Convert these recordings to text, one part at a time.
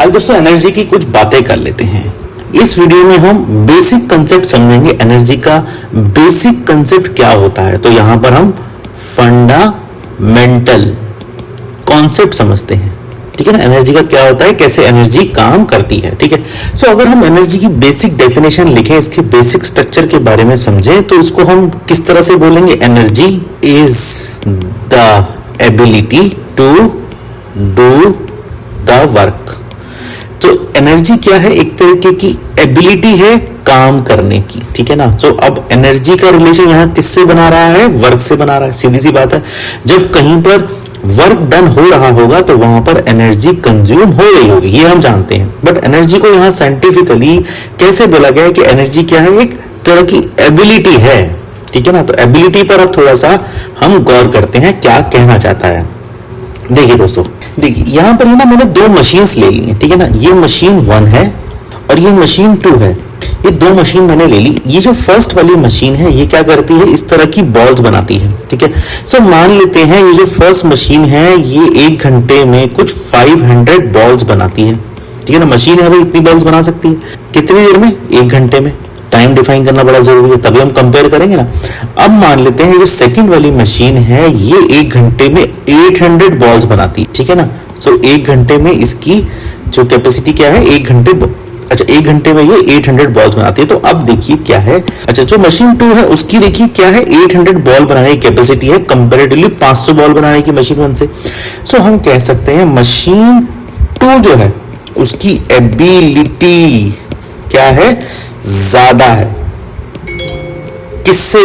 आज दोस्तों एनर्जी की कुछ बातें कर लेते हैं। इस वीडियो में हम बेसिक कंसेप्ट समझेंगे। एनर्जी का बेसिक कंसेप्ट क्या होता है, तो यहां पर हम फंडामेंटल कॉन्सेप्ट समझते हैं। ठीक है ना, एनर्जी का क्या होता है, कैसे एनर्जी काम करती है। ठीक है, सो अगर हम एनर्जी की बेसिक डेफिनेशन लिखें, इसके बेसिक स्ट्रक्चर के बारे में समझें, तो इसको हम किस तरह से बोलेंगे। Energy is the ability to do the work. तो एनर्जी क्या है, एक तरीके की एबिलिटी है काम करने की। ठीक है ना, तो अब एनर्जी का रिलेशन यहां किससे बना रहा है, वर्क से बना रहा है। सीधी सी बात है, जब कहीं पर वर्क डन हो रहा होगा तो वहां पर एनर्जी कंज्यूम हो रही होगी, ये हम जानते हैं। बट एनर्जी को यहां साइंटिफिकली कैसे बोला गया है कि एनर्जी क्या है, एक तरह की एबिलिटी है। ठीक है ना, तो एबिलिटी पर अब थोड़ा सा हम गौर करते हैं क्या कहना चाहता है। देखिए दोस्तों, देखिए यहां पर ना मैंने दो मशीन्स ले ली हैं। ठीक है ना, ये मशीन 1 है और ये मशीन 2 है। ये दो मशीन मैंने ले ली। ये जो फर्स्ट वाली मशीन है ये क्या करती है, इस तरह की बॉल्स बनाती है। ठीक है, सो मान लेते हैं ये जो फर्स्ट मशीन है ये 1 घंटे में कुछ 500 बॉल्स बनाती है। ठीक है ना, मशीन है भाई, इतनी बॉल्स बना सकती है। कितनी देर में, 1 घंटे में। टाइम डिफाइन करना बड़ा जरूरी है, तभी हम कंपेयर करेंगे ना। अब मान लेते हैं जो सेकंड वाली मशीन है ये 1 घंटे में 800 बॉल्स बनाती है। ठीक है ना, सो 1 घंटे में इसकी जो कैपेसिटी क्या है, 1 घंटे में ये 800 बॉल्स बनाती है। तो अब देखिए क्या है, अच्छा जो मशीन 2 है उसकी देखिए क्या है, 800 बॉल बनाने की कैपेसिटी है कंपैरेटिवली 500 बॉल बनाने की मशीन 1 से। सो हम कह सकते हैं मशीन 2 जो है उसकी एबिलिटी क्या है, ज्यादा है। किससे,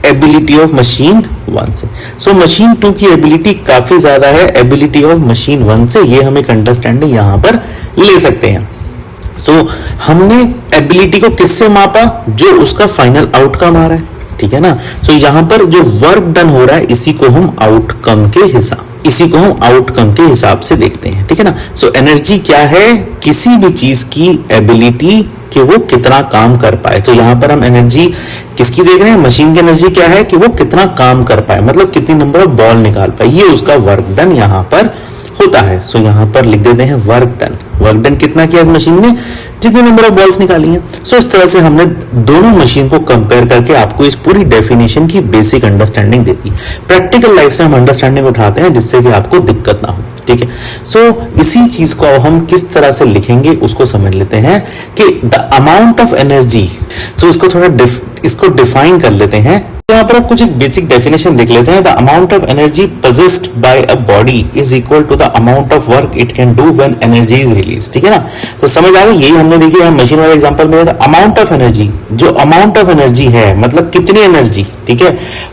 एबिलिटी ऑफ मशीन 1 से। सो मशीन 2 की एबिलिटी काफी ज्यादा है एबिलिटी ऑफ मशीन 1 से, ये हम एक अंडरस्टैंडिंग यहां पर ले सकते हैं। सो हमने एबिलिटी को किससे मापा, जो उसका फाइनल आउटकम आ रहा है। ठीक है ना, सो यहां पर जो वर्क डन हो रहा है इसी को हम आउटकम के हिसाब से देखते हैं। ठीक है ना, सो एनर्जी क्या है, किसी भी चीज की एबिलिटी कि वो कितना काम कर पाए। तो यहां पर हम एनर्जी किसकी देख रहे हैं, मशीन की एनर्जी क्या है कि वो कितना काम कर पाए, मतलब कितनी नंबर ऑफ बॉल निकाल पाए, ये उसका वर्क डन यहां पर होता है। सो यहां पर लिख देते हैं वर्क डन कितना किया इस मशीन ने, जितने नंबर ऑफ बॉल्स निकाली हैं। सो इस तरह से हमने दोनों मशीन को कंपेयर करके आपको इस पूरी डेफिनेशन की बेसिक अंडरस्टैंडिंग देती है। प्रैक्टिकल लाइफ से हम अंडरस्टैंडिंग उठाते हैं जिससे कि आपको दिक्कत ना हो। ठीक है, सो इसी चीज को हम किस तरह से लिखेंगे उसको समझ लेते हैं कि द अमाउंट ऑफ एनर्जी। सो इसको थोड़ा इसको डिफाइन कर लेते हैं। यहाँ पर आप कुछ एक बेसिक डेफिनेशन देख लेते हैं। The amount of energy possessed by a body is equal to the amount of work it can do when energy is release. ठीक है ना, तो समझ आ गई, यही हमने देखी मशीन वाले एग्जांपल में। अमाउंट ऑफ एनर्जी, जो अमाउंट ऑफ एनर्जी है मतलब कितनी एनर्जी, ठीक है,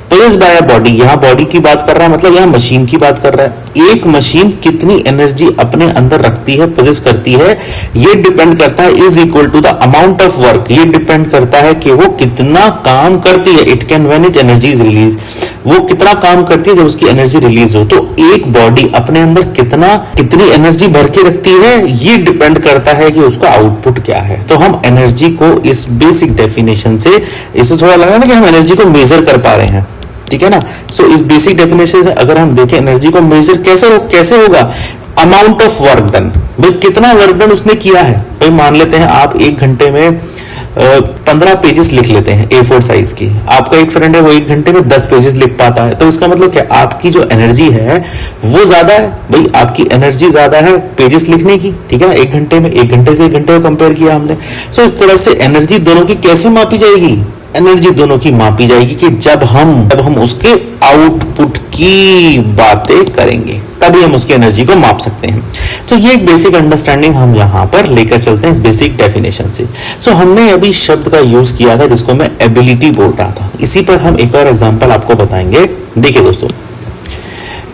पोजेस्ड बाय अ बॉडी, यहाँ बॉडी की बात कर रहा है, मतलब यहाँ मशीन की बात कर रहा है। एक मशीन कितनी एनर्जी अपने अंदर रखती है, पोजेस करती है, ये डिपेंड करता है is equal to the amount of work, ये डिपेंड करता है कि वो कितना काम करती है। It can when it energy is release, वो कितना काम करती है जब उसकी एनर्जी रिलीज हो। तो एक बॉडी अपने अंदर कितनी एनर्जी भर के रखती है, ये डिपेंड करता है कि उसका आउटपुट क्या है। तो हम एनर्जी को इस बेसिक डेफिनेशन से, इससे थोड़ा लगा ना कि हम एनर्जी को मेजर कर पा रहे हैं। ठीक है ना, सो इस बेसिक डेफिनेशन से अगर हम देखें एनर्जी को मेजर कैसे होगा, अमाउंट ऑफ वर्क डन, भाई कितना वर्क डन उसने किया है। भाई मान लेते हैं आप 1 घंटे में 15 पेजेस लिख लेते हैं A4 साइज की, आपका एक फ्रेंड है वो 1 घंटे में 10 पेजेस लिख पाता है, तो इसका मतलब क्या, आपकी जो एनर्जी है वो ज्यादा है। भाई आपकी एनर्जी ज्यादा है पेजेस लिखने की। ठीक है ना, 1 घंटे में, 1 घंटे से 1 घंटे में कंपेयर किया हमने। सो इस तरह से एनर्जी दोनों की कैसे मापी जाएगी, एनर्जी दोनों की मापी जाएगी कि जब हम उसके आउटपुट की बातें करेंगे तभी हम उसकी एनर्जी को माप सकते हैं। तो ये एक बेसिक अंडरस्टैंडिंग हम यहां पर लेकर चलते हैं इस बेसिक डेफिनेशन से। सो हमने अभी शब्द का यूज किया था जिसको मैं एबिलिटी बोल रहा था। इसी पर हम एक और एग्जांपल आपको बताएंगे। देखिए दोस्तों,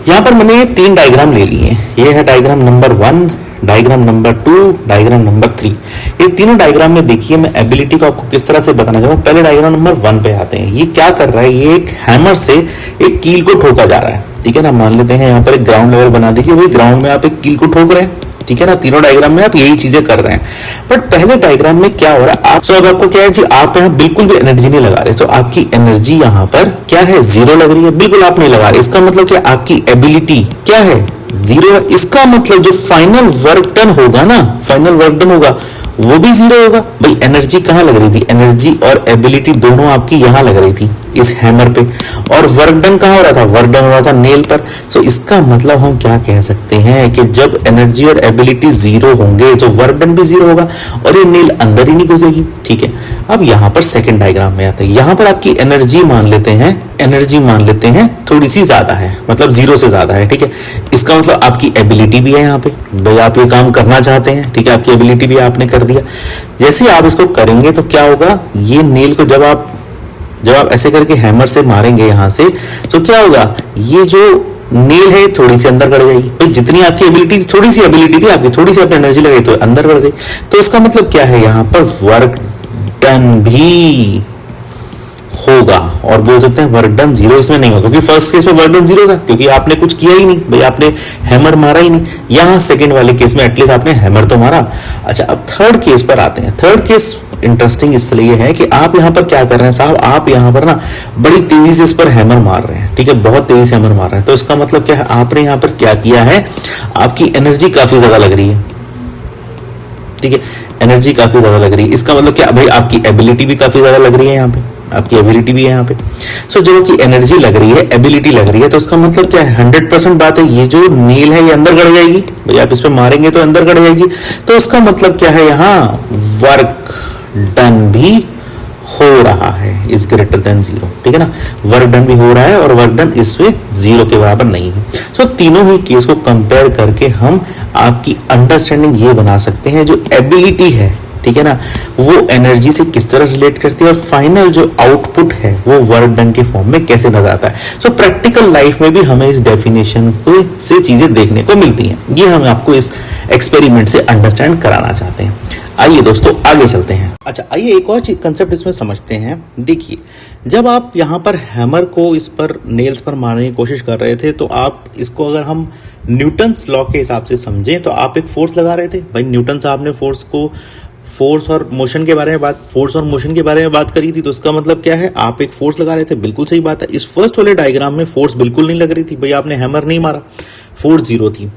यहां पर मैंने 3 डायग्राम ले लिए। ये है diagram number 1, diagram number 2, diagram number 3। ये तीनों डायग्राम में देखिए मैं एबिलिटी को आपको किस तरह से बताना चाहता हूँ। पहले डायग्राम नंबर 1 पे आते हैं। ये क्या कर रहा है, ये एक हैमर से एक कील को ठोका जा रहा है। ठीक है ना, मान लेते हैं यहाँ पर एक ग्राउंड लेवल बना देखिए, भाई ग्राउंड में आप एक कील को ठोक रहे हैं। ठीक है ना, तीनों डायग्राम में आप यही चीजें कर रहे हैं। बट पहले डायग्राम में क्या हो रहा है, आप आपको क्या है जी, आप यहाँ बिल्कुल भी एनर्जी नहीं लगा रहे, तो आपकी एनर्जी यहाँ पर क्या है, जीरो लग रही है, बिल्कुल आप नहीं लगा रहे। इसका मतलब क्या, आपकी एबिलिटी क्या है, जीरो है। इसका मतलब जो फाइनल वर्क डन होगा ना, फाइनल वर्क डन होगा वो भी जीरो होगा। भाई एनर्जी कहां लग रही थी, एनर्जी और एबिलिटी दोनों आपकी यहां लग रही थी इस हैमर पे, और वर्क डन कहां हो रहा था, वर्क डन हो रहा था नेल पर। सो इसका मतलब हम क्या कह सकते हैं कि जब एनर्जी और एबिलिटी जीरो होंगे तो वर्क डन भी जीरो होगा और ये नेल अंदर ही नहीं घुसेगी। ठीक है, अब यहां पर सेकंड डायग्राम में आते हैं। यहां पर आपकी एनर्जी मान लेते हैं, एनर्जी मान लेते हैं थोड़ी सी ज्यादा है, मतलब जीरो से ज्यादा है। ठीक है, इसका मतलब आपकी एबिलिटी भी है यहाँ पे, भाई आप ये काम करना चाहते हैं, ठीक है, आपकी एबिलिटी भी आपने कर दिया। जैसे आप इसको करेंगे तो क्या होगा, ये नेल को जब आप ऐसे करके हैमर से मारेंगे यहां से, तो क्या होगा, ये जो नेल है थोड़ी सी अंदर बढ़ जाएगी। तो जितनी आपकी एबिलिटी, थोड़ी सी एबिलिटी थी आपकी, थोड़ी सी आपने एनर्जी लगाई तो अंदर बढ़ गई। तो इसका मतलब क्या है, यहाँ पर वर्क डन भी होगा, और बोल सकते हैं वर्क डन जीरो इसमें नहीं होगा, क्योंकि फर्स्ट केस में वर्क डन जीरो था, क्योंकि आपने कुछ किया ही नहीं, भाई आपने हैमर मारा ही नहीं। यहां सेकंड वाले केस में एटलीस्ट आपने हैमर तो मारा। अच्छा, अब थर्ड केस पर आते हैं। थर्ड केस इंटरेस्टिंग इसलिए है कि आप यहां पर क्या कर रहे हैं साहब, आप यहां पर ना बड़ी तेजी से इस पर हैमर मार रहे हैं। ठीक है, बहुत तेजी से हैमर मार रहे हैं। तो इसका मतलब क्या है, आपने यहां पर क्या किया है, आपकी एनर्जी काफी ज्यादा लग रही है। ठीक है, एनर्जी काफी ज्यादा लग रही है। इसका मतलब क्या भाई, आपकी एबिलिटी भी काफी ज्यादा लग रही है, यहाँ पे आपकी एबिलिटी भी है यहाँ पे। सो जब आपकी एनर्जी लग रही है, एबिलिटी लग रही है, तो उसका मतलब क्या है, 100% बात है, ये जो नेल है ये अंदर गड़ जाएगी। भाई आप इस पे मारेंगे तो अंदर गड़ जाएगी। तो उसका मतलब क्या है, यहाँ वर्क डन भी हो रहा है इज ग्रेटर देन जीरो। ठीक है ना, वर्क डन भी हो रहा है और वर्क डन इसमें जीरो के बराबर नहीं है। सो तीनों ही केस को कंपेयर करके हम आपकी अंडरस्टैंडिंग ये बना सकते हैं, जो एबिलिटी है, ठीक है ना, वो एनर्जी से किस तरह रिलेट करती है, और फाइनल जो आउटपुट है वो वर्क डन के फॉर्म में कैसे नजर आता है। सो प्रैक्टिकल लाइफ में भी हमें इस डेफिनेशन को से चीजें देखने को मिलती हैं। ये हम आपको इस एक्सपेरिमेंट से अंडरस्टैंड कराना चाहते हैं। आइए दोस्तों आगे चलते हैं। अच्छा, आइए एक और कंसेप्ट इसमें समझते हैं। देखिए, जब आप यहाँ पर हैमर को इस पर नेल्स पर मारने की कोशिश कर रहे थे, तो आप इसको अगर हम न्यूटन्स लॉ के हिसाब से समझें तो आप एक फोर्स लगा रहे थे। भाई न्यूटन साहब ने फोर्स और मोशन के बारे में बात करी थी। तो इसका मतलब क्या है, आप एक फोर्स लगा रहे थे, बिल्कुल सही बात है। इस फर्स्ट वाले डायग्राम में फोर्स बिल्कुल नहीं लग रही थी, भाई आपने हैमर नहीं मारा, फोर्स जीरो थी।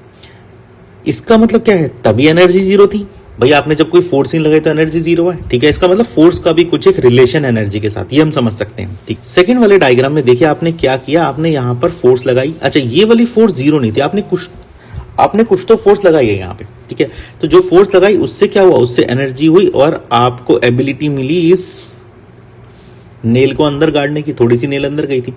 इसका मतलब क्या है, तभी एनर्जी जीरो थी। भाई आपने जब कोई फोर्स नहीं लगाई तो एनर्जी जीरो है। ठीक है, इसका मतलब फोर्स का भी कुछ एक रिलेशन एनर्जी के साथ, ये हम समझ सकते हैं। ठीक, सेकंड वाले डायग्राम में देखिए आपने क्या किया, आपने यहाँ पर फोर्स लगाई। अच्छा, ये वाली फोर्स जीरो नहीं थी, आपने कुछ तो फोर्स लगाई है यहाँ पे। ठीक है, तो जो फोर्स लगाई उससे क्या हुआ, उससे एनर्जी हुई और आपको एबिलिटी मिली इस नेल को अंदर गाड़ने की, थोड़ी सी नेल अंदर गई थी।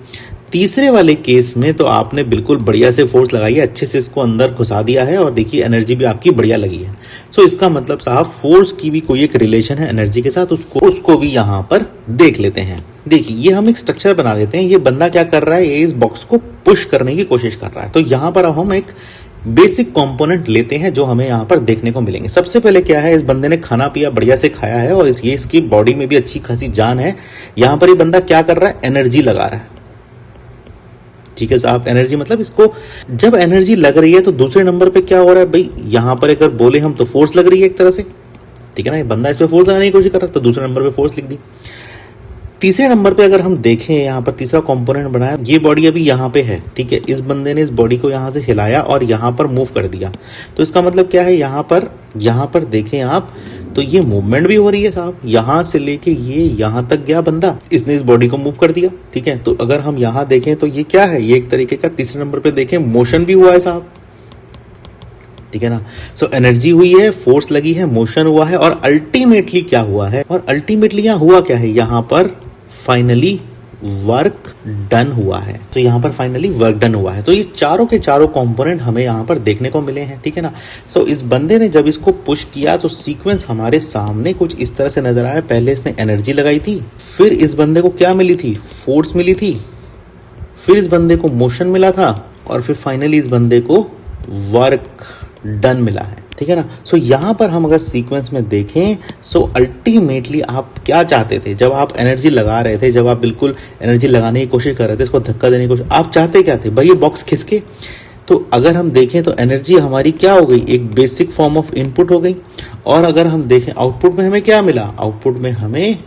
तीसरे वाले केस में तो आपने बिल्कुल बढ़िया से फोर्स लगाई है, अच्छे से इसको अंदर घुसा दिया है और देखिए एनर्जी भी आपकी बढ़िया लगी है। सो इसका मतलब साहब फोर्स की भी कोई एक रिलेशन है एनर्जी के साथ, उसको भी यहाँ पर देख लेते हैं। देखिए, ये हम एक स्ट्रक्चर बना लेते हैं। ये बंदा क्या कर रहा है, ये इस बॉक्स को पुश करने की कोशिश कर रहा है। तो यहाँ पर हम एक बेसिक कंपोनेंट लेते हैं जो हमें यहाँ पर देखने को मिलेंगे। सबसे पहले क्या है, इस बंदे ने खाना पिया, बढ़िया से खाया है और इसकी बॉडी में भी अच्छी खासी जान है। यहाँ पर ये बंदा क्या कर रहा है, एनर्जी लगा रहा है। ठीक है साहब, एनर्जी मतलब इसको जब एनर्जी लग रही है तो दूसरे नंबर पे क्या हो रहा है, भाई यहाँ पर अगर बोले हम तो फोर्स लग रही है एक तरह से। ठीक है ना, ये बंदा इस पे फोर्स लगाने की कोशिश कर रहा है तो दूसरे नंबर पे फोर्स लिख दी। तीसरे नंबर पे अगर हम देखें, यहाँ पर तीसरा कंपोनेंट बनाया, ये बॉडी अभी यहाँ पे है। ठीक है, इस बंदे ने इस बॉडी को यहाँ से हिलाया और यहाँ पर मूव कर दिया। तो इसका मतलब क्या है, यहाँ पर देखें आप तो ये मूवमेंट भी हो रही है साहब, यहाँ से लेके ये यहाँ तक गया बंदा, इसने इस बॉडी को मूव कर दिया। ठीक है, तो अगर हम यहाँ देखें तो ये क्या है, ये एक तरीके का तीसरे नंबर पे देखें मोशन भी हुआ है साहब। ठीक है ना, सो एनर्जी हुई है, फोर्स लगी है, मोशन हुआ है और अल्टीमेटली क्या हुआ है, और अल्टीमेटली यहाँ हुआ क्या है, यहाँ पर फाइनली वर्क डन हुआ है। तो यहाँ पर फाइनली वर्क डन हुआ है। तो ये चारों के चारों कंपोनेंट हमें यहाँ पर देखने को मिले हैं। ठीक है ना, सो इस बंदे ने जब इसको पुश किया तो सीक्वेंस हमारे सामने कुछ इस तरह से नजर आया। पहले इसने एनर्जी लगाई थी, फिर इस बंदे को क्या मिली थी, फोर्स मिली थी, फिर इस बंदे को मोशन मिला था और फिर फाइनली इस बंदे को वर्क डन मिला है। ठीक है ना, सो यहाँ पर हम अगर सीक्वेंस में देखें, सो अल्टीमेटली आप क्या चाहते थे, जब आप एनर्जी लगा रहे थे, जब आप बिल्कुल एनर्जी लगाने की कोशिश कर रहे थे, इसको धक्का देने की कोशिश, आप चाहते क्या थे, भाई ये बॉक्स खिसके, तो अगर हम देखें तो एनर्जी हमारी क्या हो गई, एक बेसिक फॉर्म ऑफ इनपुट हो गई। और अगर हम देखें आउटपुट में हमें क्या मिला, आउटपुट में हमें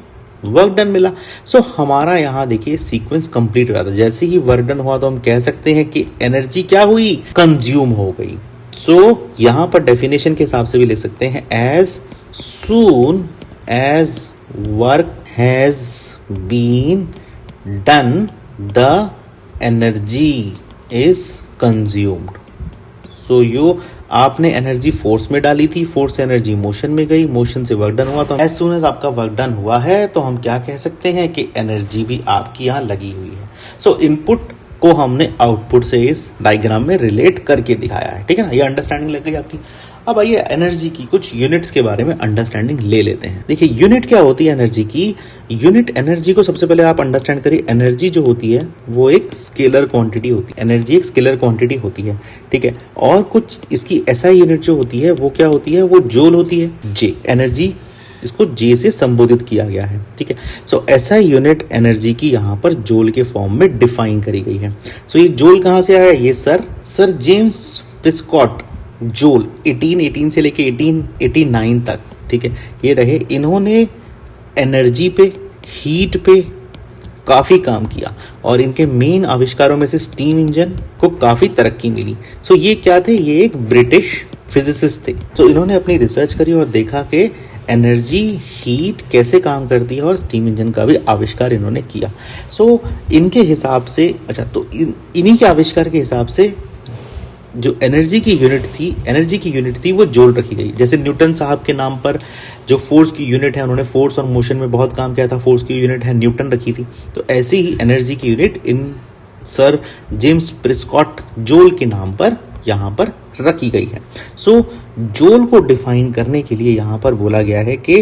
वर्क डन मिला। सो हमारा यहाँ देखिए सीक्वेंस कंप्लीट हो रहा था। जैसे ही वर्क डन हुआ तो हम कह सकते हैं कि एनर्जी क्या हुई, कंज्यूम हो गई। सो यहाँ पर डेफिनेशन के हिसाब से भी लिख सकते हैं as soon as work has been done the energy is consumed. So यो आपने एनर्जी फोर्स में डाली थी, फोर्स से एनर्जी मोशन में गई, मोशन से वर्क डन हुआ। तो एज सून एज आपका वर्क डन हुआ है तो हम क्या कह सकते हैं कि एनर्जी भी आपकी यहाँ लगी हुई है। सो इनपुट को हमने आउटपुट से इस डायग्राम में रिलेट करके दिखाया है, ठीक है ना। ये अंडरस्टैंडिंग लग गई आपकी। अब आइए एनर्जी की कुछ यूनिट्स के बारे में अंडरस्टैंडिंग ले लेते हैं। देखिए यूनिट क्या होती है एनर्जी की। यूनिट एनर्जी को सबसे पहले आप अंडरस्टैंड करिए, एनर्जी जो होती है वो एक स्केलर क्वांटिटी होती है। एनर्जी एक स्केलर क्वांटिटी होती है, ठीक है। और कुछ इसकी एसआई यूनिट जो होती है वो क्या होती है, वो जूल होती है। जे एनर्जी, इसको जे से संबोधित किया गया है, ठीक है। सो एसआई यूनिट एनर्जी की यहाँ पर जूल के फॉर्म में डिफाइन करी गई है। सो ये जूल कहाँ से आया, ये सर जेम्स प्रिस्कॉट जूल 1818 से लेके 1889 तक, ठीक है, ये रहे। इन्होंने एनर्जी पे, हीट पे काफ़ी काम किया और इनके मेन आविष्कारों में से स्टीम इंजन को काफ़ी तरक्की मिली। सो ये क्या थे, ये एक ब्रिटिश फिजिसिस्ट थे। सो इन्होंने अपनी रिसर्च करी और देखा कि एनर्जी, हीट कैसे काम करती है और स्टीम इंजन का भी आविष्कार इन्होंने किया। सो इनके हिसाब से, अच्छा, तो इन्हीं के आविष्कार के हिसाब से जो एनर्जी की यूनिट थी वो जूल रखी गई। जैसे न्यूटन साहब के नाम पर जो फोर्स की यूनिट है, उन्होंने फोर्स और मोशन में बहुत काम किया था, फोर्स की यूनिट है न्यूटन रखी थी। तो ऐसे ही एनर्जी की यूनिट इन सर जेम्स प्रिस्कॉट जूल के नाम पर यहाँ पर रखी गई है। सो जूल को डिफाइन करने के लिए यहाँ पर बोला गया है कि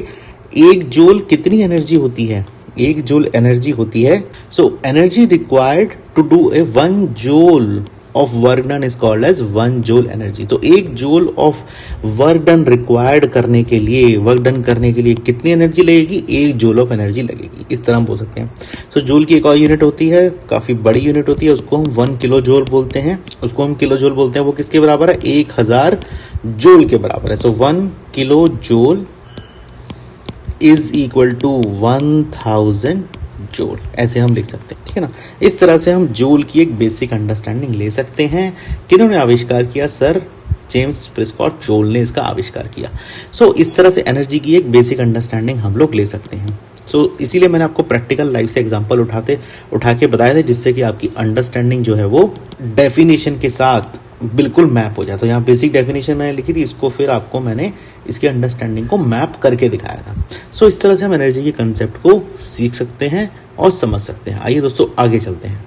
एक जूल कितनी एनर्जी होती है, एक जूल एनर्जी होती है। So energy required to do a 1 joule of work done is called as 1 joule energy. तो 1 joule of work done required करने के लिए, वर्क डन करने के लिए कितनी एनर्जी लगेगी, 1 जूल ऑफ एनर्जी लगेगी। इस तरह हम बोल सकते हैं। सो जूल की एक और यूनिट होती है, काफी बड़ी यूनिट होती है, उसको हम 1 किलो जूल बोलते हैं। वो किसके बराबर है, 1000 जूल के बराबर है। So 1 kilo joule is equal to 1000 joule, ऐसे हम लिख सकते हैं, ठीक है ना। इस तरह से हम जूल की एक बेसिक अंडरस्टैंडिंग ले सकते हैं। किन्होंने आविष्कार किया, सर जेम्स प्रिस्कॉट जूल ने इसका आविष्कार किया। सो इस तरह से एनर्जी की एक बेसिक अंडरस्टैंडिंग हम लोग ले सकते हैं। सो इसीलिए मैंने आपको प्रैक्टिकल लाइफ से एग्जांपल उठा के बताया था, जिससे कि आपकी अंडरस्टैंडिंग जो है वो डेफिनेशन के साथ बिल्कुल मैप हो जाए। तो यहाँ बेसिक डेफिनेशन मैंने लिखी थी, इसको फिर आपको मैंने इसकी अंडरस्टैंडिंग को मैप करके दिखाया था। सो इस तरह से हम एनर्जी के कंसेप्ट को सीख सकते हैं और समझ सकते हैं। आइए दोस्तों आगे चलते हैं।